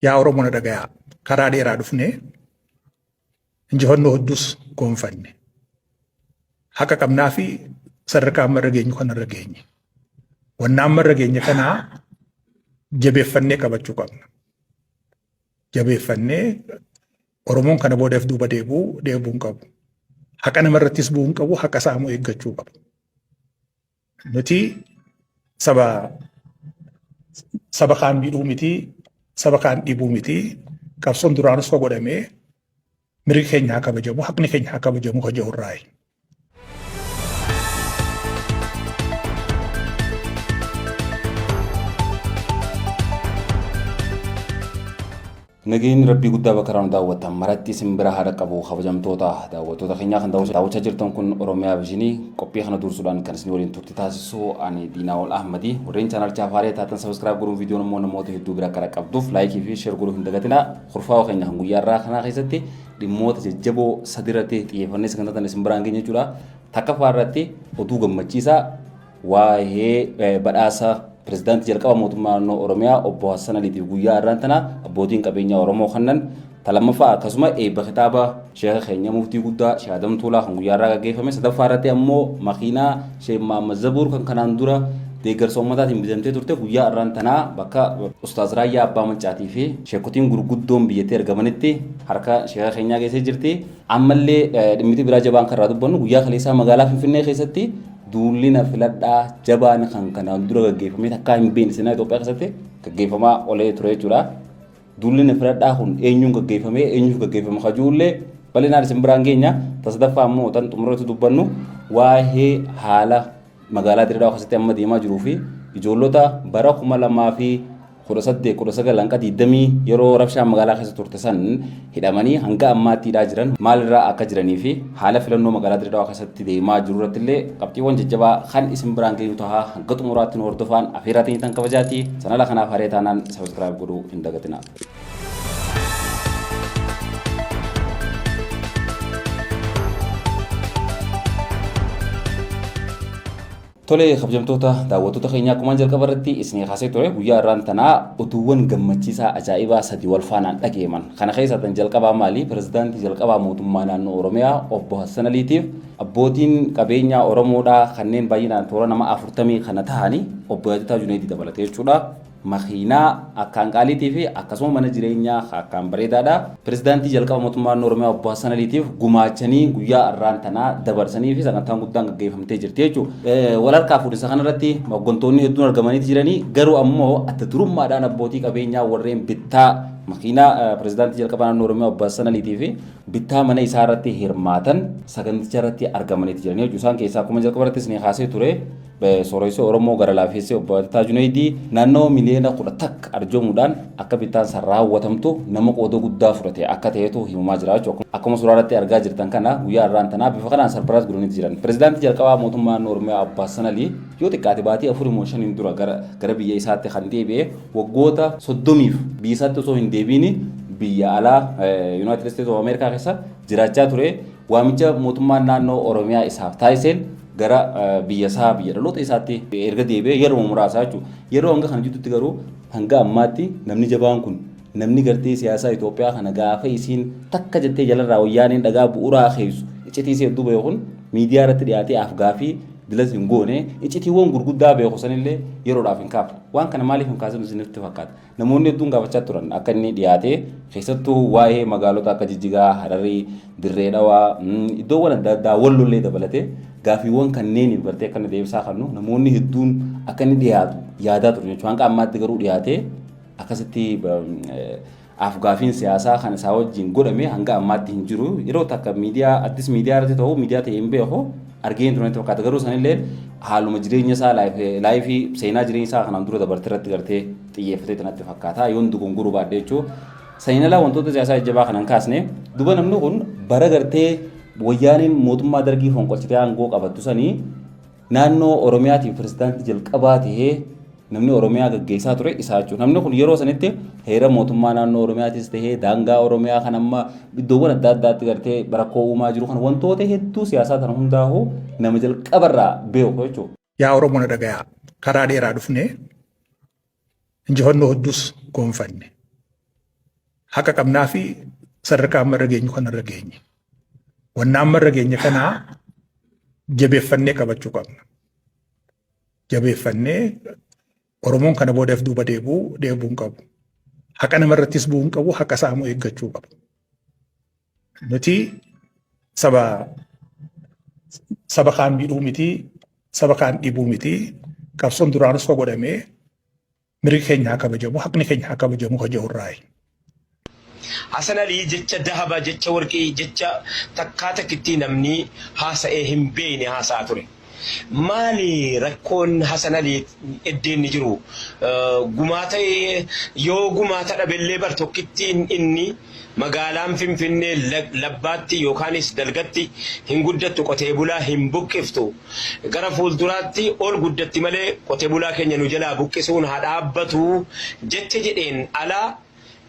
Yaa Oromoo na dhagayaa karaa dheeraa dhufnee injifannoo hedduus goonfanne. Haqa qabnaa fi sadarkaa amma irra geenyu kanarra geenye. Wanna amma irra geenye kanaa jabeeffannee qabachuu qabna. Jabeeffannee Oromoon kana boodaaf duuba deebi'uu hin qabu. Haqa namarrattis bu'uu hin qabu, haqa isaa immoo eeggachuu qabu. Nuti saba kaan miidhuu miti, saba kaan dhiibuu miti. Qabsoon duraanus godhamee mirgi keenya haa kabajamu, haqni keenya haa kabajamu kan jedhu irraayi. Nageen rabbii guddaa bakka raanu daawwatan maratti simbira haadha qabu kabajamtoota daawwattoota keenyaa kan daawwachaa jirtan kun Oromiyaa Viizinii qophii kana dursuudhaan kan isin waliin turte taasisu ani Diinaawol Ahmadi warreen chaanal Chaafaaree taatan sabiskiraayib godhuun viidiyoon immoo namoota hedduu bira akka qabduuf laayikii fi sheer godhuu hin dagatinaa. Kurfaa keenya kan guyyaa irraa kanaa keessatti dhimmoota jajjaboo sadirratti xiyyeeffannee sagantaan isin biraan geenye jechuudha. Takkaffaa irratti oduu gammachiisaa waa'ee badhaasa President jalqaba mootummaa naannoo Oromiyaa obbo Hassan Aliitiif guyyaa irraan tana abbootiin qabeenyaa Oromoo kannan talamaffaa akkasuma eebba kitaaba Sheekh keenya muftii guddaa Shaadam Tuulaa kan guyyaa irraa gaggeeffame. Sadaffaa irratti ammoo makiinaa Sheekh Mahammad Zabuur kan kanaan dura deeggarsa ummataatiin bitamtee turte guyyaa irraan tanaa bakka Ustaaz Raayyaa Abbaa Mancaatii fi sheekotiin gurguddoon biyyattii argamanitti harka Sheekh keenyaa geessee jirti. Ammallee dhimmitii biraa jabaan kan irraa dubbannu guyyaa kaleessaa magaalaa Finfinnee keessatti duulina filadhaa jabaan kan kanaan dura gaggeeffame takkaa hin beekne seenaa Itoophiyaa keessatti gaggeeffamaa olee ture jechuudha. Duulina filadhaa kun eenyuun gaggeeffame eenyuuf gaggeeffama kajuullee bal'inaan isin biraan geenya. Tasadaffaa ammoo tan xumuratti dubbannu waa'ee haala magaalaa Dirreedhaa keessatti amma deemaa jiruu fi ijoollota bara 2018-19 hanqa 20 yeroo rabshaan magaalaa keessa turte san hidhamanii hanga ammaattiidhaa jiran maalirraa akka jiranii fi haala filannoo magaalaa Dirreedhaa keessatti deemaa jiru irratti illee qabxiiwwan jajjabaa kan isin biraan geenyu tahaa hanga xumuraatti nu hordofaan afeeraatiin tan kabajaati. Sanala kanaaf haree taanaan sabiskiraayib godhuu hin dagatinaa. Tole kabajamtoota daawwattoota keenyaa akkuma jalqaba irratti isin kaasee ture guyyaa irraan tanaa oduuwwan gammachiisaa ajaa'ibaa sadii wal faanaan dhageeman. Kana keessaa tan jalqabaa maali? Pirezidaantii jalqabaa mootummaa naannoo Oromiyaa obbo Hassan Aliitiif abbootiin qabeenyaa Oromoodhaa kanneen baay'inaan toora nama 40 kana ta'anii obbo Yaadataa Junaydii dabalatee jechuudha. Makiinaa akkaan qaaliitii fi akkasuma mana jireenyaa akkaan bareedaadha. Pirezidaantii jalqaba mootummaa naannoo Oromiyaa obbo Hassan Aliitiif gumaachanii guyyaa irraan tanaa dabarsanii fi sagantaan guddaan gaggeeffamtee jirti jechuudha. Walharkaa fuudhinsa kanarratti hooggantoonni hedduun argamanii jiranii garuu ammoo adda durummaadhaan abbootii qabeenyaa warreen bittaa makiinaa pirezidaantii jalqaba naannoo Oromiyaa obbo Hassan Aliitii fi bittaa mana isaa irratti hirmaatan saganticha irratti argamanii jiranii jechuudha. Isaan keessaa akkuma jalqaba irratti isin kaasee ture Sooressoo Oromoo gara laafeessee obbo Yaadataa Junaydii naannoo miliyoona 10 takka arjoomuudhaan akka bittaan san raawwatamtu nama qoodoo guddaa fudhate akka ta'etu himamaa jira jechuudha. Akkuma suuraa irratti argaa jirtan kana guyyaa irraan tanaa bifa kanaan sarpiraayis godhanii jiran. Pirezidaantii jalqabaa mootummaa naannoo Oromiyaa obbo Hassan Ali yoo xiqqaate baatii 4-5 dura gara biyya isaatti kan deebi'e waggoota 30f biyya isaatti osoo hin deebiin biyya alaa United States of America keessa jiraachaa ture. Waamicha mootummaan naannoo Oromiyaa isaaf taasiseen gara biyya dhaloota isaatti erga deebi'ee yeroo muraasaa jechuudha. Yeroo hanga kana jirtutti garuu hanga ammaatti namni jabaan kun namni gartee siyaasaa Itoophiyaa kana gaafa isiin takka jettee jalarraa wayyaaneen dhagaa bu'uuraa keessu iccitii hedduu beeku kun miidiyaa irratti dhiyaatee afgaafii dilas hin goone iccitiiwwan gurguddaa beeku sanillee yeroodhaaf hin kaafne. Waan kana maaliif hin kaasan isinitti fakkaata? Namoonni hedduun gaafachaa turan akka inni dhiyaatee keessattuu waa'ee magaalota akka Jijjigaa, Hararii, Dirree Dhawaa iddoowwan adda addaa Wallollee dabalatee gaafiiwwan kanneen bartee akka inni deebisaa kannu namoonni hedduun akka inni dhiyaatu yaadaa ture jechuudha. Hanga ammaatti garuu dhiyaatee akkasitti afgaafiin siyaasaa kan isaa wajjin godhame hanga ammaatti hin jiru. Yeroo takka miidiyaa addis miidiyaa irratti ta'uu miidiyaa ta'ee hin beeku argeen turanitti fakkaata. Garuu sanillee haaluma jireenya isaa laayifii seenaa jireenya isaa kanaan dura dabarte irratti gartee xiyyeeffatee tanatti fakkaata. Yoon dogongoruu baadhee jechuudha. Seenalaa wantoota siyaasaa jajjabaa kanan kaasne duba namni kun bara gartee wayyaaniin mootummaa dargii fonqolchitee aangoo qabattu sanii naannoo Oromiyaatiif pirezidaantii jalqabaa ta'ee namni Oromiyaa gaggeessaa ture isaa jechuudha. Namni kun yeroo sanitti heera mootummaa naannoo Oromiyaatis ta'ee daangaa Oromiyaa kan amma iddoowwan adda addaatti gartee rakkoo uumaa jiru kan wantoota hedduu siyaasaa kana hundaa'uu nama jalqabarraa beeku jechuudha. Yaa Oromoo na dhagayaa karaa dheeraa dhufnee injifannoo hedduus goonfanne. haqa qabnaa fi sadarkaa amma irra geenyu kan irra geenye. Wanna amma irra geenye kana jabeeffannee qabachuu qabna. Jabeeffannee Oromoon kana boodaaf duuba deebuun qabu. Haqa namarrattis bu'uun qabu, haqa saamuu eeggachuu qabu. Nuti saba kaan miidhuu miti, saba kaan dhibuu miti, qabsoon duraanus ka godhamee mirgi keenya haa kabajamu, haqni keenya haa kabajamu ka jedhu irraayi. Hasan Ali jecha dahaba, jecha warqii, jecha takkaa takkitti namni haasa'ee hin beekne haasa'aa ture. Maali rakkoon Hasan Ali iddeen ni jiru? Gumaata yoo gumaata dhabellee bar tokkittiin inni magaalaan Finfinnee labbaatti yookaanis dalgatti hin guddattu, qotee bulaa hin buqqiftu. Gara fuulduraatti ol guddatti malee qotee bulaa keenya nu jalaa buqqisuun haa dhaabbatu jecha jedheen alaa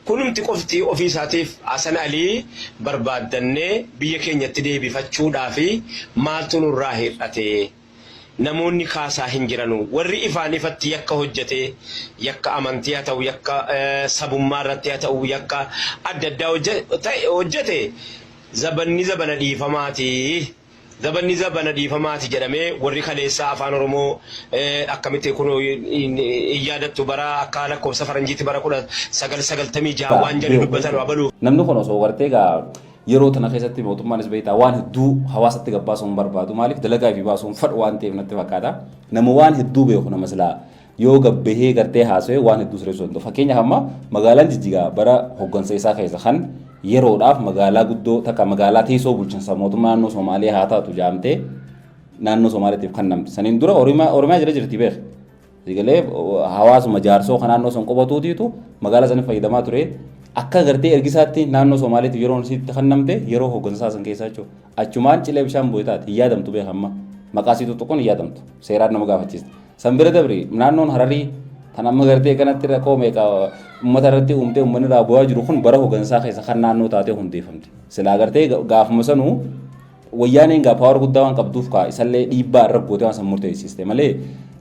kunumti qofti ofii isaatiif Hasan Ali barbaaddannee biyya keenyatti deebifachuudhaa fi maaltu nurraa hir'ate? Namoonni kaasaa hin jiranu. Warri ifaan ifatti yakka hojjete, yakka amantii haa ta'u, yakka sabummaa irratti haa ta'u, yakka adda addaa hojjete zabanni zabana dhiifamaati. Zabanni zabana dhiifamaati jedhamee warri kaleessaa afaan Oromoo akkamitti kun yaadattu bara akka lakkoofsa faranjiitti bara 1996 waan jedhu dubbatan abaluu. Namni kun osoo wartee gaa yeroo tana keessatti mootummaanis beektaa waan hedduu hawaasatti gabbaasuun barbaadu. Maaliif dalagaa fi baasuun fadhu waan ta'eef natti fakkaata. Nama waan hedduu beeku nama silaa yoo gabbahee gartee haasawee waan hedduu sirreessuu danda'u. Fakkeenyaaf amma magaalaan Jijjigaa bara hoggansa isaa keessa kan yeroodhaaf magaalaa guddoo takka magaalaa teessoo bulchiinsa mootummaa naannoo Somaaliyaa haa taatu jaamtee naannoo Somaaliyaatiif kan namti. Saniin dura Oromiyaa jira jirti beek. Sigalee hawaasuma jaarsoo kan naannoo sun qubatuutiitu magaalaa sanii fayyadamaa ture. Akka gartee ergisaatti naannoo Somaaliyaatiif yeroo isitti kan namte yeroo hoggansaa san keessaa jechuudha. Achumaan cilee bishaan bu'eetaati hin yaadamtu beekamma. Maqaa siitu tokkoon hin yaadamtu. Seeraan nama gaafachiista. San bira dabri naannoon Hararii kan amma gartee kanatti rakkoo meeqa uummata irratti uumtee uummanni irraa bu'aa jiru kun bara hoggansaa keessa kan naannoo taatee hundeeffamte. Silaa gartee gaafuma sanuu wayyaaneen gaa paawar guddaa waan qabduuf kaa isallee dhiibbaa irra gootee waan san murteessiste malee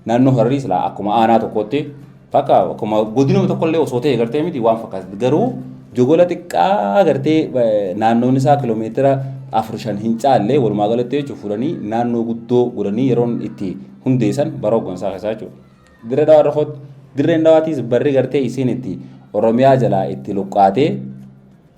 naannoo Hararii silaa akkuma aanaa tokkotti fakka akkuma godina tokkollee osoo ta'e gartee miti waan fakkaatu. Garuu jogola xiqqaa gartee naannoon isaa kiiloomeetira 4-5 hin caalle walumaa galatti jechuun fudhanii naannoo guddoo godhanii yeroon itti hundeessan bara hoggansaa keessaa jechuudha. Dirree Dhawaa Rokoot dirreen Dhawaatiis barri gartee isiin itti Oromiyaa jalaa itti luqqaatee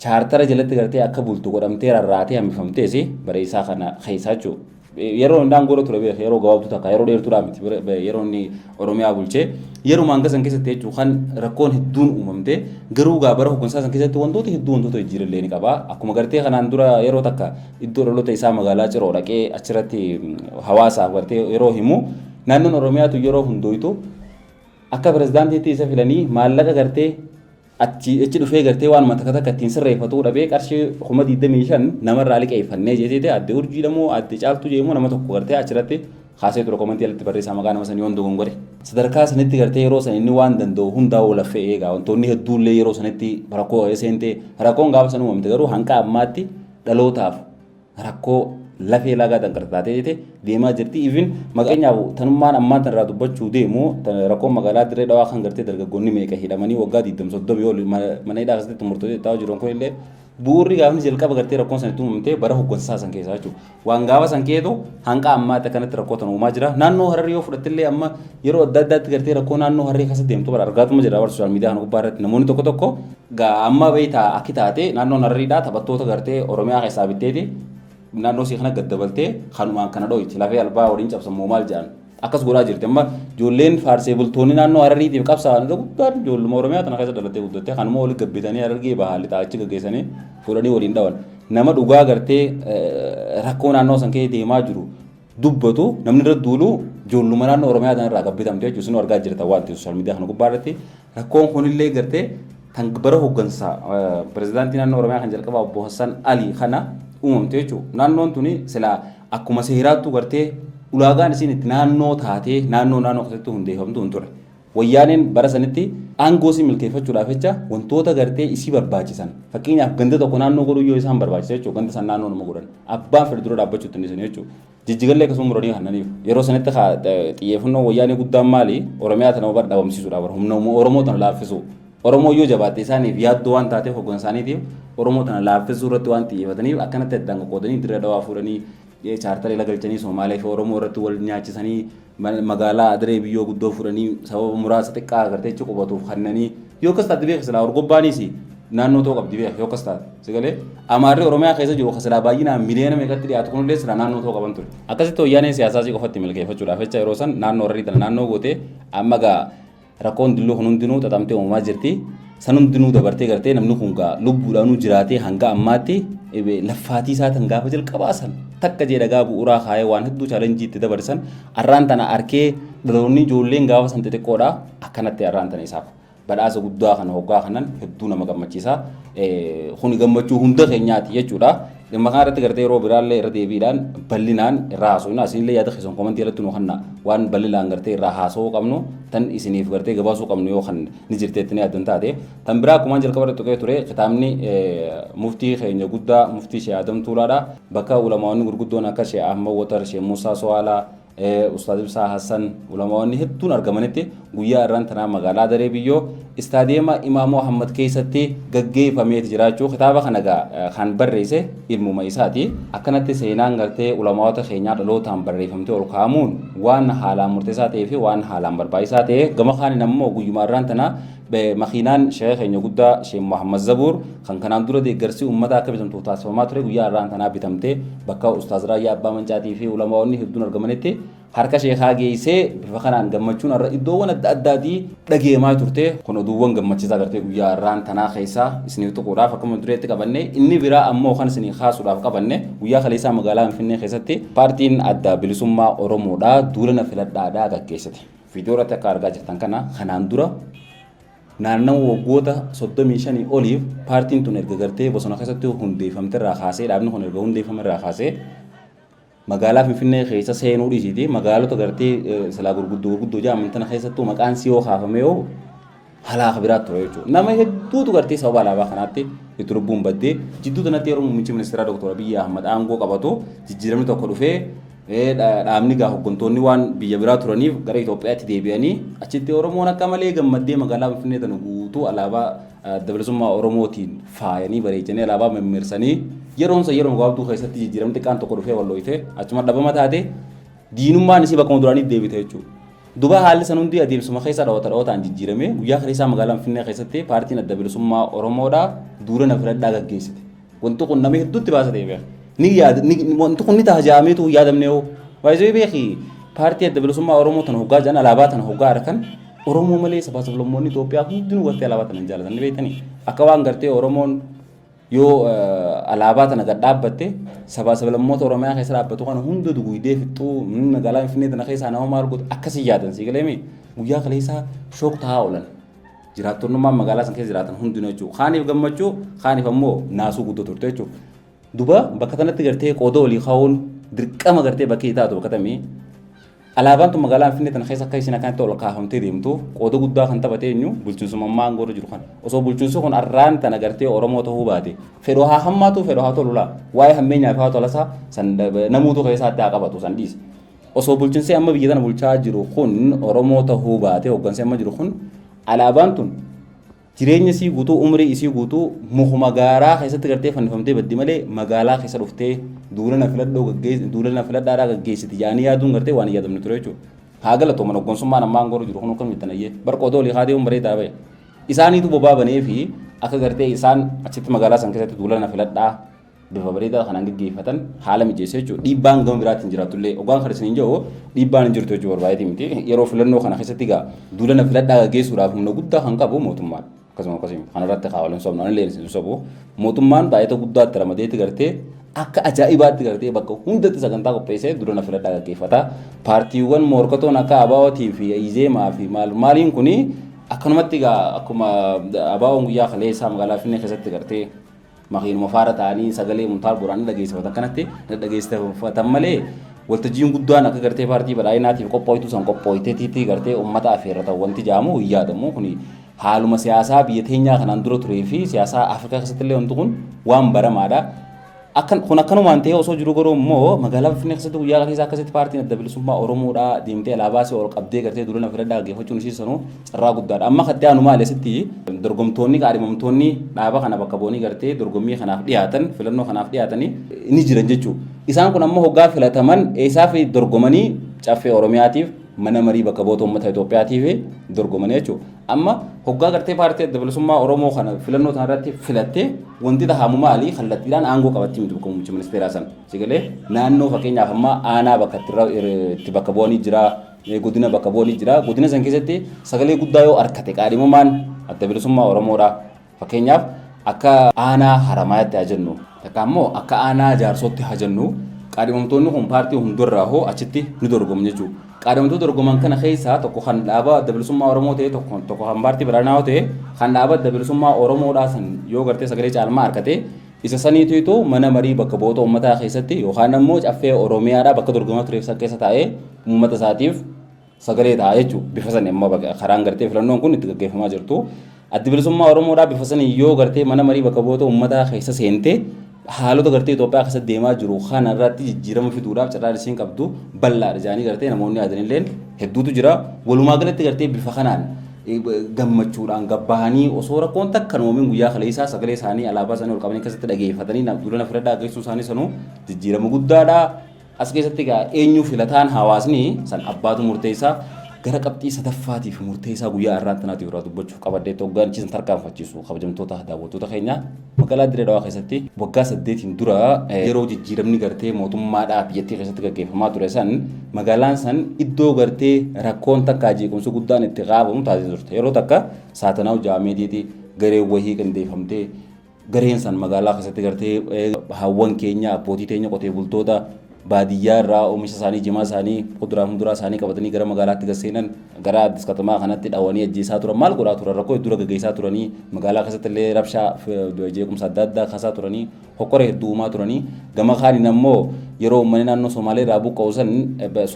chaartara jalatti gartee akka bultu godhamtee rarraatee hambifamtees bara isaa kana keessaa jechuudha. Yeroo hundaan gola ture beek yeroo gabaabtuu takka yeroo dheertuudhaa miti yeroo inni Oromiyaa bulchee yeroo maanga san keessatti jechuun kan rakkoon hedduun uumamte garuu bara hoggansaa san keessatti wantoota hedduu wantoota jijjiirallee ni qaba. Akkuma gartee kanaan dura yeroo takka iddoo dhaloota isaa magaalaa Ciroo dhaqee achirratti hawaasaaf gartee yeroo himu naannoon Oromiyaatu yeroo hundooytu akka pirezidaantiitti isa filanii maallaqa gartee achi dhufee gartee waan takka takka ittiin sirreeffatu dhabee qarshii 25,000 namarraa liqeeffannee jeetee adde urjii dhamoo adde caaltuu jeemuu nama tokko gartee achirratti kaasee ture komantii alatti barreessaa maqaa nama sanii hondoo gongore. Sadarkaa sanitti gartee yeroo san inni waan danda'u hundaa olaffee eegaa wantoonni hedduullee yeroo sanitti rakkoo seentee rakkoon gaafa san uumamte garuu hanga ammaatti dhalootaaf rakkoo lafee lagaa danqartaatee jettee deemaa jirti. Even maqeenyaaf tanummaan ammaan tanarraa dubbachuu deemu rakkoon magaalaa Dirree Dhawaa kan gartee dargaggoonni meeqa hidhamanii waggaa 20-30 ol mana hidhaa keessatti murtootee taa'aa jiran kun illee bu'uurri gaafni jalqaba gartee rakkoon sanitti uumamtee bara hoggansaa san keessaa jechuudha. Waan gaafa san keetu hanga ammaatti akkanatti rakkoo tan uumaa jira. Naannoo Hararii yoo fudhattillee amma yeroo adda addaatti gartee rakkoo naannoo Hararii keessatti deemtu bara argaatuma jira bara sooshaal miidiyaa kana gubbaa irratti namoonni tokko tokko amma beektaa akki taate naannoon Harariidhaa taphattoota gartee Oromiyaa keessaa bitteeti naannoo si kana gaddabaltee kanumaan kana dho'ichi lafee albaa waliin cabsamoo maal jedhan akkas godhaa jirti. Amma ijoolleen faarsee bultoonni naannoo Harariitiif qabsaa'an guddaan ijoolluma Oromiyaa tana keessa dhalattee guddattee kanuma waliin gabbitanii Harargee bahaalli xaachi gaggeessanii fuudhanii waliin dhawan nama dhugaa gartee rakkoo naannoo san keessa deemaa jiru dubbatu namni irra duulu ijoolluma naannoo Oromiyaa tana irraa gabbitamte jechuun isin argaa jirta waan ta'eef sooshaal miidiyaa kana gubbaa irratti rakkoon kunillee gartee kan bara hoggansaa pirezidaantii naannoo Oromiyaa kan jalqabaa obbo Hassan Ali kana uumamte jechuudha. Naannoon tuni silaa akkuma seeraattu gartee ulaagaan isiin itti naannoo taatee naannoo keessatti hundeeffamtu hin ture. Wayyaaneen bara sanitti aangoo isii milkeeffachuudhaaf jecha wantoota gartee isii barbaachisan fakkeenyaaf ganda tokko naannoo godhuu yoo isaan barbaachisa jechuudha ganda san naannoo nama godhan abbaan fedhe dura dhaabbachuutti inni sanii jechuudha. Jijjigallee akkasuma muranii kannaniif yeroo sanitti xiyyeeffannoo wayyaanee guddaan maali Oromiyaa tana bara dhabamsiisuudhaaf humna Oromoo tana laaffisuu Oromoo yoo jabaatte isaaniif yaaddoo waan taateef hoggansa isaaniitiif Oromoo tana laaffisuu irratti waan xiyyeeffataniif akkanatti addaan qoqqoodanii dirree dhawaa fuudhanii chaartarii lagalchanii Somaalee fi Oromoo irratti wal nyaachisanii magaalaa Adiree biyyoo guddoo fuudhanii sababa muraasa xiqqaa agartee achi qubatuuf kannanii yoo akkas taate beeksisa orgobbaanis naannoo ta'uu qabdi beeksisa yoo akkas taate sigalee Amaarri Oromiyaa keessa jiru kasalaa baay'inaan miliyoona meeqatti dhiyaatu kunillee sila naannoo ta'uu qaban ture. Akkasitti wayyaaneen siyaasaa si qofatti milkeeffachuudhaaf jecha yeroo san naannoo irratti naannoo gootee amma gaa rakkoon dilloo kun hundinuu xaxamtee uumamaa jirti. San hundinuu dabartee gartee namni kun gaa lubbuudhaanuu jiraatee hanga ammaatti laffaatii isaatan gaafa jalqabaasan takka jedha gaa bu'uuraa kaayee waan hedduu chaalenjii itti dabarsan arraan tana arkee dhaloonni ijoolleen gaafa san xixiqqoodha akkanatti arraan tana isaaf badhaasa guddaa kana hoggaa kanan hedduu nama gammachiisa. Kuni gammachuu hunda keenyaati jechuudha. Dhimma kana irratti gartee yeroo biraallee irra deebiidhaan bal'inaan irraa haasofna isinillee yaada keessan komantii irratti nu kanna waan bal'inaan gartee irraa haasa'uu qabnu tan isiniif gartee gabaasuu qabnu yoo kan ni jirteetti ni yaadan taate tan biraa akkuma jalqaba irratti tuqee ture kitaabni muftii keenya guddaa muftii Shee Adam Tuulaadha bakka ulamaawwan gurguddoon akka Shee Ahmad Watar Shee Muusaa Sowaalaa Ustaaz Ibsaa Hassan ulamaawwan hedduun argamanitti guyyaa irraan tanaa magaalaa Daree Biyyoo istaadiyeema Imaam Muhammad keessatti gaggeeffamee jiraachuu kitaaba kana kan barreesse ilmuma isaati akkanatti seenaan gartee ulamaawota keenyaa dhalootaan barreeffamtee ol kaa'amuun waan haalaan murteessaa ta'ee fi waan haalaan barbaachisaa ta'e gama kaaniin ammoo guyyuma irraan tanaa makiinaan Sheekh keenya guddaa Sheekh Muhammad Zabuur kan kanaan dura deeggarsi uummata akka bitamtu taasifamaa ture guyyaa irraan tanaa bitamtee bakka Ustaaz Raayyaa Abbaa Mancaatii fi ulamaawonni hedduun argamanitti harka sheekaa geessee bifa kanaan gammachuun irra iddoowwan adda addaatii dhageemaa turte kun oduuwwan gammachiisaa gartee guyyaa irraan tanaa keessaa isiniif tuquudhaaf akkuma dureetti qabanne inni biraa ammoo kan isinii kaasuudhaaf qabanne guyyaa kaleessaa magaalaa Finfinnee keessatti paartiin adda bilisummaa Oromoodhaa duulana filadhaadhaa gaggeessite. Viidiyoo irratti akka argaa jirtan kana kanaan dura naannoo waggoota 35 oliif paartiin tun erga gartee bosona keessatti hundeeffamte irraa kaasee dhaabni kun erga hundeeffame irraa kaasee magaalaa Finfinnee keessa seenuu dhiisiti magaalota gartee silaa gurguddoo jedhaman tana keessattuu maqaan siyoo kaafamee yoo halaaqa biraatti ture jechuudha. Nama hedduutu gartee sababa alaabaa kanaatti itti lubbuun baddee jidduu kanatti yeroo muummichi ministeeraa Dr. Abiyyi Ahmad aangoo qabatu jijjiiramni tokko dhufee dhaabni gaa hooggantoonni waan biyya biraa turaniif gara Itoophiyaatti deebi'anii achitti Oromoon akka malee gammaddee magaalaa Finfinnee tana guutuu alaabaa adda bilisummaa Oromootiin faayanii bareechanii alaabaa mimmiirsanii yeroo gabaabduu keessatti jijjiiramni xiqqaan tokko dhufee wallooyite achuma dhabama taate diinummaan isii bakkuma duraanii deebite jechuudha. Duba haalli san hundi adeemsuma keessa dhawwataan jijjiirame guyyaa kaleessaa magaalaa Finfinnee keessatti paartiin adda bilisummaa Oromoodhaa duulana filadhaa gaggeessite. Wanti kun nama hedduutti baasa ta'e beeka. Wanti kun ni ta'a jaameetu yaadamne yoo waayizee beeki paartii adda bilisummaa Oromoo tana hoggaa jiran alaabaa tana hoggaa arkan Oromoo malee sabaa sablammoonni Itoophiyaa hundinuu gartee alaabaa tana hin jaalatan ni beektanii akka waan gartee Oromoon yoo alaabaa tana gad dhaabbatte sabaa sablammoota Oromiyaa keessa dhaabbatu kana hunda duguidee fixxuu magaalaa Finfinnee tana keessaa nama maal godhu akkasii yaadan sii galeemi guyyaa kaleessaa shook ta'aa oolan jiraattonnummaan magaalaa san keessa jiraatan hundinuu jechuudha. Kaaniif gammachuu kaaniif ammoo naasuu guddoo turte jechuudha. Duba bakka kanatti gartee qooda walii kaa'uun dirqama gartee bakkee taatu bakka tamii alaabaan tun magaalaa Finfinnee tana keessa akka isin akkanatti ol kaafamtee deemtu qooda guddaa kan taphate eenyu bulchiinsummaa aangoo jiru kan osoo bulchiinsi kun arraan tana gartee Oromoo ta'uu baate fedhoo haa hammaatu fedhoo haa tolula waa'ee hammeenyaa fi haa tolasaa san namuutu keessaatti haa qabatu san dhiise osoo bulchiinsi amma biyya tana bulchaa jiru kun Oromoo ta'uu baate hooggansi amma jiru kun alaabaan tun jireenya isii guutuu umrii isii guutuu muhuma gaaraa keessatti gartee fannifamtee baddi malee magaalaa keessa dhuftee duulana filadhaadhaa gaggeessiti yaanii yaaduun gartee waan yaadamne ture jechuudha. Haa galatooman hoggonsummaan ammaa aangoo jiru kun akkam mittanayyee barqoota olii haadee bareedaa bahe isaaniitu bobaabanee fi akka gartee isaan achitti magaalaa san keessatti duulana filadhaa bifa bareedaa kanaan gaggeeffatan haala mijeessa jechuudha. Dhiibbaan gama biraatiin jiraatullee ogaan kan isin jiru dhiibbaan hin jirtu jechuudha barbaadeeti miti yeroo filannoo kana keessatti gaa duulana filadhaa gaggeessuudhaaf humna guddaa kan qabu mootummaan. Akkasuma kanarratti kaawwaleen sobnaan illee ni sobu mootummaan baay'ata guddaatti ramadeetti gartee akka ajaa'ibaatti gartee bakka hundatti sagantaa qopheessee duulana filadhaa gaggeeffata. Paartiiwwan morkatoon akka ABO'tii fi Izeemaa fi maaliin kuni akkanumatti akkuma ABO'n guyyaa kaleessaa magaalaa Finfinnee keessatti gartee makiinuma faara ta'anii sagalee muntaal boraanii dhageessifatan kanatti dhageessifatan malee waltajjiin guddaan akka gartee paartii badhaadhinaatiif qophoitu san qophoiteetiitti gartee uummata affeerratan wanti jaamu hin yaadamu kuni haaluma siyaasaa biyya teenyaa kanaan dura turee fi siyaasaa Afrikaa keessatti illee wanti kun waan baramaadha. kun akkanumaan ta'ee osoo jiru garuu immoo magaalaa Finfinnee keessatti guyyaa keessaa akkasitti paartiin adda bilisummaa Oromoodhaa deemtee alaabaa ol qabdee gartee duula ofirra dhaggeeffachuun isiisanuu carraa guddaadha. Amma kattee anu maali asitti dorgomtoonni qaadhimamtoonni dhaaba kana bakka bu'anii gartee dorgommii kanaaf dhiyaatan filannoo kanaaf dhiyaatanii ni jiran jechuudha. Isaan kun ammoo hoggaa filataman eessaaf dorgomanii caffee Oromiyaatiif mana marii bakka bu'oota uummata Itoophiyaatiif dorgomanii jechuudha. Amma hoggaa gartee paartii adda bilisummaa Oromoo kana filannoo kanarratti filattee wanti tahamu maali kallattiidhaan aangoo qabatti miti bakka muummicha ministeeraa san. Sigalee naannoo fakkeenyaaf amma aanaa bakka itti bakka bu'anii jira godina bakka bu'anii jira godina san keessatti sagalee guddaa yoo argate qaadhimamaan adda bilisummaa Oromoodha. Fakkeenyaaf akka aanaa Haramaatti haa jennu takka ammoo akka aanaa Jaarsootti haa jennu qaadhimamtoonni kun paartii hundarraa hoo achitti ni dorgomu jechuudha. Qaadhimamtoota dorgoman kana keessaa tokko kan dhaaba adda bilisummaa Oromoo ta'e tokko kan paartii biraanaa ta'e kan dhaaba adda bilisummaa Oromoodhaa san yoo gartee sagalee caalmaa argate isa saniitu mana marii bakka bu'oota uummataa keessatti yookaan ammoo caffee Oromiyaadhaa bakka dorgomaa tureef keessa taa'ee uummata isaatiif sagalee ta'a jechuudha. Bifa sanii ammoo karaan gartee filannoon kun itti gaggeeffamaa jirtu. Adda bilisummaa Oromoodhaa bifa sanii yoo gartee mana marii bakka bu'oota uummataa keessa seentee haalota gartee Itoophiyaa keessatti deemaa jiru kana irratti jijjiirama fiduudhaaf carraa isiin qabdu bal'aadha jedhanii gartee namoonni yaadanillee hedduutu jira. Walumaa galatti gartee bifa kanaan gammachuudhaan gabbahanii osoo rakkoon takka noomin guyyaa kaleessaa sagalee isaanii alaabaa isaanii ol qabanii keessatti dhageeffatanii duula ofirra dhageessuu isaanii sanuu jijjiirama guddaadha. As keessatti eenyu filataan hawaasni san abbaatu murteessaa gara qabxii sadaffaatiif murteessaa guyyaa irraan tanaatiif irraa dubbachuuf qabadee hoggaanchiisan tarkaanfachiisu kabajamtoota daawwattoota keenya magaalaa Dirree Dhawaa keessatti waggaa 8 dura yeroo jijjiiramni gartee mootummaadhaa biyyattii keessatti gaggeeffamaa ture san magaalaan san iddoo gartee rakkoon takka jeequmsi guddaan itti qaabamu taasisee turte. Yeroo takka saatanaa jaamediiti garee wahii qindeeffamtee gareen san magaalaa keessatti gartee hawwan keenya abbootii teenya qotee bultoota baadiyyaa irraa oomisha isaanii jimaa isaanii kuduraa muduraa isaanii qabatanii gara magaalaatti gasseenan gara Addis Katamaa kanatti dhawanii ajjeesaa turan maal godhaa turan rakkoo hedduu gaggeessaa turanii magaalaa keessatti illee rabshaa jeequmsa adda addaa kaasaa turanii hokkora hedduu uumaa turanii gama kaaniin ammoo yeroo uummanni naannoo Somaalee irraa buqqa'u san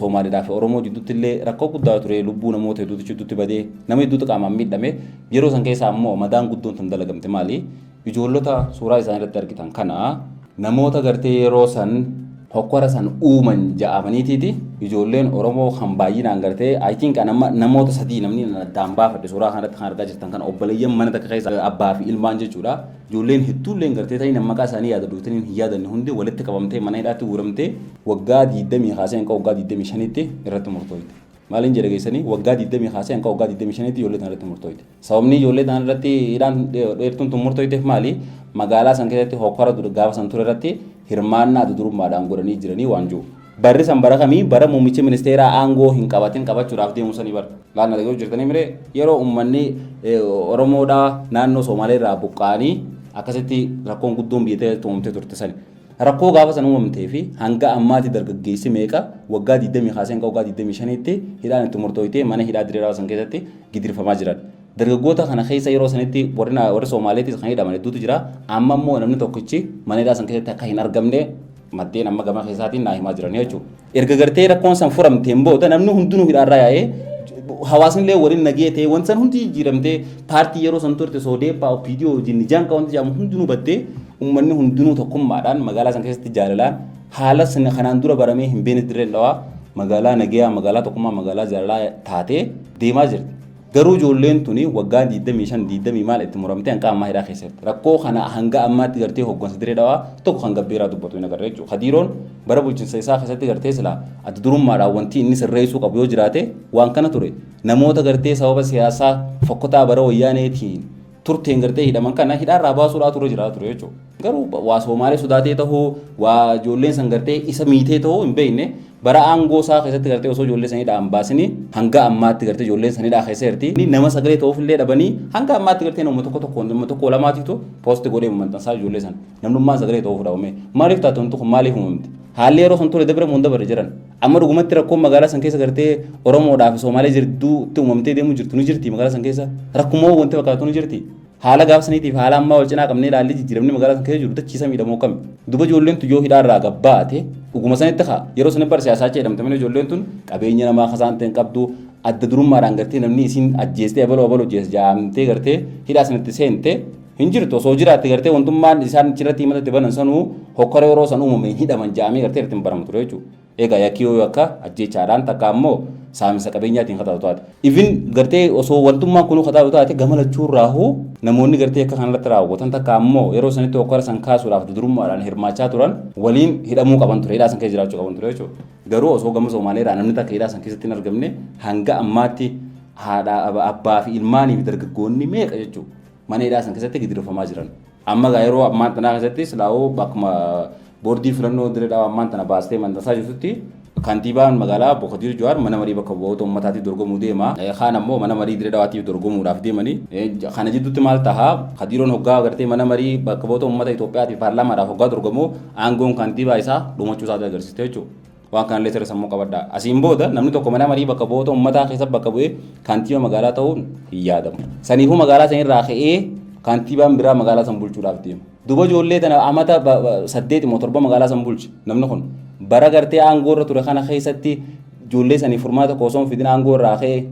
Somaaliidhaa fi Oromoo jidduutti illee rakkoo guddaa ture lubbuu namoota hedduutu jidduutti badee nama hedduutu qaamaan miidhame yeroo san keessaa ammoo madaan guddoon tan dalagamte maali ijoollota suuraa isaanii irratti argitan kana namoota gartee yeroo san hokkora san uuman ja'amaniitiiti ijoolleen Oromoo kan baay'inaan gartee I think namoota sadii namni addaan baafadhe suuraa kanarratti kan argaa jirtan kan obboleeyyan mana takka keessa abbaa fi ilmaan jechuudha. Ijoolleen hedduulleen gartee ta'in maqaa isaanii yaada duutaniin hin yaadanne hundi walitti qabamtee mana hidhaatti guuramtee waggaa 20 kaasee hanga waggaa 25tti irratti murtooyte. Maaliin jedhe geessanii waggaa 20 kaasee hanga waggaa 25tti ijoollee tan irratti murtooyte. Sababni ijoollee tan irratti hidhaan dheertuun tun murtooyteef maali? Magaalaa san keessatti hokkora gaafa san ture irratti hirmaannaa durummaadhaan godhanii jiranii waan jiru. Barri san bara kamii bara muummicha ministeeraa aangoo hin qabatin qabachuudhaaf deemu sanii bara. Laanna dhaga'uu jirtanii mire yeroo uummanni Oromoodhaa naannoo Somaalee irraa buqqa'anii akkasitti rakkoon guddoon biyyattii uumamtee turte sani. Rakkoo gaafa san uumamtee fi hanga ammaatti dargaggeessi meeqa waggaa 20 kaasee hanga waggaa 25tti hidhaan itti murtooytee mana hidhaa Dirree Dhawaa san keessatti gidirfamaa jiran. Dargaggoota kana keessa yeroo sanitti warri Somaaleetis kan hidhaman hedduutu jira. Amma immoo namni tokkichi mana hidhaa san keessatti akka hin argamne maddeen amma gama keessaatiin naa himaa jiran jechuudha. Erga gartee rakkoon san furamteen booda namni hundinuu hidhaarraa yaa'ee hawaasni illee waliin nagee ta'e wanti san hundi jijjiiramtee paartii yeroo san turte Soodeeppaa OPDO Jinnijaanqa wanti jedhamu hundinuu baddee uummanni hundinuu tokkummaadhaan magaalaa san keessatti jaalalaan haala kanaan dura baramee hin beekne Dirreen Dhawaa magaalaa nageeyaa magaalaa tokkummaa magaalaa jaalalaa taatee deemaa jirti. Garuu ijoolleen tuni waggaa 25 maal itti muramtee hanga ammaa hidhaa keessatti rakkoo kana hanga ammaatti gartee hooggansa Dirree Dhawaa tokko kan gabbeeraa dubbatu hin agarre jechuudha. Hadiiroon bara bulchiinsa isaa keessatti gartee sila adda durummaadhaan wanti inni sirreessuu qabu yoo jiraate waan kana ture namoota gartee sababa siyaasaa fokkotaa bara wayyaaneetiin turteen gartee hidhaman kana hidhaarraa baasuudhaa ture jiraata ture jechuudha. Garuu waa Somaalee sodaatee tahuu waa ijoolleen san gartee isa miitee tahuu hin beekne bara aangoo isaa keessatti gartee osoo ijoollee sanidhaan baasini hanga ammaatti gartee ijoolleen sanidhaa keessa jirti nama sagalee ta'uuf illee dhabanii hanga ammaatti gartee nama tokko lamaatiitu poosti godhee uummantansaa ijoollee san namnummaan sagalee ta'uuf dhabame maaliif taatuun tokko maaliif uumamte haalli yeroo san ture dabra muunda bare jiran amma dhugumatti rakkoon magaalaa san keessa gartee Oromoodhaa fi Somaalee jirtuutti uumamtee deemu jirtu ni jirti magaalaa san keessa rakkumoo wanti fakkaatu ni jirti. Haala gaafsaniitiif haala ammaa wal cinaa qabnee ilaallee jijjiiramni magaalaa san keessa jiru dachiisa miidhamoo kami. Duba ijoolleen tun yoo hidhaarraa gabbaate dhuguma sanitti haa yeroo sanitti bara siyaasaa jedhamtamanii ijoolleen tun qabeenya namaa kasaan ta'een qabdu adda durummaadhaan gartee namni isiin ajjeestee abaloo ajjees jaamtee gartee hidhaa sanitti seente hin jirtu osoo jiraatti gartee wantummaan isaan achirratti himatatti banan sanuu hokkora yeroo san uumame hidhaman jaamee gartee irratti hin baramu ture jechuudha. Egaa yakkii yoo akka ajjechaadhaan takka ammoo saamisa qabeenyaatiin kataatu taate. Ifin gartee osoo wantummaan kun kataatu taate gamalachuu raahuu namoonni gartee akka kanarratti raawwatan takka ammoo yeroo sanitti hokkora san kaasuudhaaf durummaadhaan hirmaachaa turan waliin hidhamuu qaban ture hidhaa san keessa jiraachuu qaban ture jechuudha. Garuu osoo gama Somaaleedhaa namni takka hidhaa san keessatti hin argamne hanga ammaatti haadha abbaa fi ilmaanii fi dargaggoonni meeqa jechuudha. Mana hidhaa san keessatti gidirfamaa jiran. Amma gaa yeroo ammaan tanaa keessatti silaa'oo bakkuma boordii filannoo diree dhaabaa ammaan tana baastee mandasaa jirtutti kantiibaan magaalaa Boqotiir Jawaar mana marii bakka bu'oota uummataatiif dorgomuu deema. Kaan ammoo mana marii diree dhaabaatiif dorgomuudhaaf deemanii. Kana jidduutti maal tahaa Kadiroon hoggaa agartee mana marii bakka bu'oota uummata Itoophiyaatiif paarlaamaadhaaf hoggaa dorgomuu aangoon kantiibaa isaa dhumachuu isaati agarsiiste jechuudha. Waan kanallee sirra sammuu qabadhaa. Asiin booda namni tokko mana marii bakka bu'oota uummataa keessatti bakka bu'ee kantiibaa magaalaa ta'uun hin yaadamu. Saniifuu magaalaa sanirraa ka'ee kantiibaan biraa magaalaa san bulchuudhaaf deema. Duba ijoollee tana amata 8 magaalaa san bulchi namni kun bara gartee aangoo irra ture kana keessatti ijoollee sanii furmaata osoo hin fidin aangoo irraa ka'ee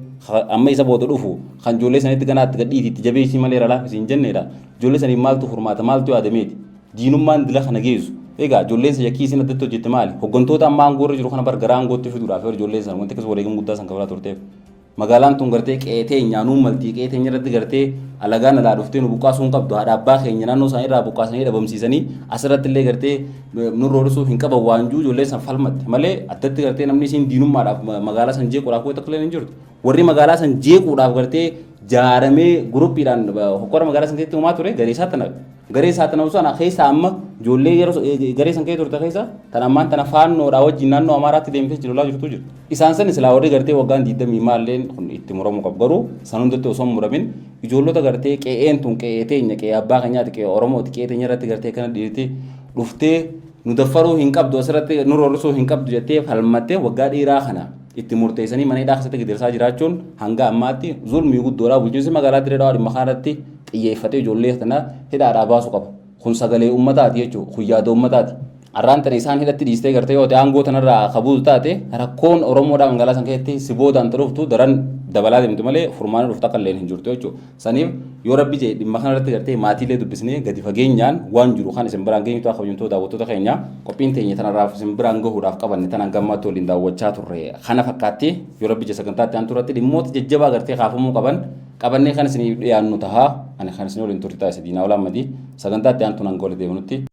amma isa booda dhufu kan ijoollee sanitti ganaatti gadhiiti itti jabeessii malee ralaa isin jenneedha. Ijoollee sanii maaltu furmaata maaltu yaadameeti diinummaan dila kana geessu. Egaa ijoolleen isa yakkii isin addatti hojjette maali? Hooggantoota amma aangoo irra jiru kana bara aangootti fiduudhaaf ijoolleen sana wanti akkasii wareegama guddaa san kabalaa turteef. Magaalaan tun gartee qeetee nyaanuu maltii qeetee irratti gartee alagaan alaa dhuftee nu buqqaasuun qabdu haadha abbaa keenya naannoo isaanii irraa buqqaasanii dhabamsiisanii asirratti illee gartee nurra hodhisuuf hin qaban waanjuu ijoolleen san falmatte malee addatti gartee namni isiin diinummaadhaaf magaalaa san jeequudhaaf wayita illee hin jirtu. Warri magaalaa san jeequudhaaf gartee jaaramee guruppiidhaan hokkora magaalaa san keessatti uumaa ture garee isaa tana sana keessa amma ijoollee yeroo garee san keessa turte keessa tan ammaan tana faannoodhaa wajjin naannoo Amaaraatti deemtee jirulaa jirtu jira. Isaan san silaa warri gartee waggaan 20 maalleen kun itti muramuu qabu garuu san hundatti osoo muramin ijoollota gartee qe'een tun qe'ee teenya qe'ee abbaa keenyaati qe'ee Oromooti qe'ee teenya irratti gartee kana dhiirtee dhuftee nu daffaruu hin qabdu asirratti nu roorrisuu hin qabdu jettee falmattee waggaa dheeraa kana itti murteessanii mana hidhaa keessatti gidirsaa jiraachuun hanga ammaatti zulmii guddoodhaa bulchiinsi magaalaa Dirree Dhawaa dhimma kanarratti xiyyeeffatee ijoollee tana hidhaadhaa baasuu qaba. Kun sagalee uummataati jechuudha. Kun yaada uummataati. Arraan tana isaan hidhatti dhiistee gartee yoo ta'e aangoo tanarraa qabuutu taate rakkoon Oromoodhaa magaalaa san keessatti si boodaan dhuftu daran dabalaa deemtu malee furmaana dhufta kan leen hin jirtu jechuudha. Saniif yoo rabbi jee dhimma kanarratti gartee maatiilee dubbisnee gadi fageenyaan waan jiru kan isin biraan geenyutu akka hojjettoota daawwattoota keenya qophiin teenya tanarraaf isin biraan gahuudhaaf qabanne tanan gammaatti waliin daawwachaa turre. Kana fakkaatti yoo rabbi jee sagantaatti aan turatti dhimmoota jajjabaa gartee kaafamuu qabannee kan isin dhiyaannu tahaa ani kan isin waliin turtaa isa diinaa olaammadii sagantaatti aan tunan goole deemnutti.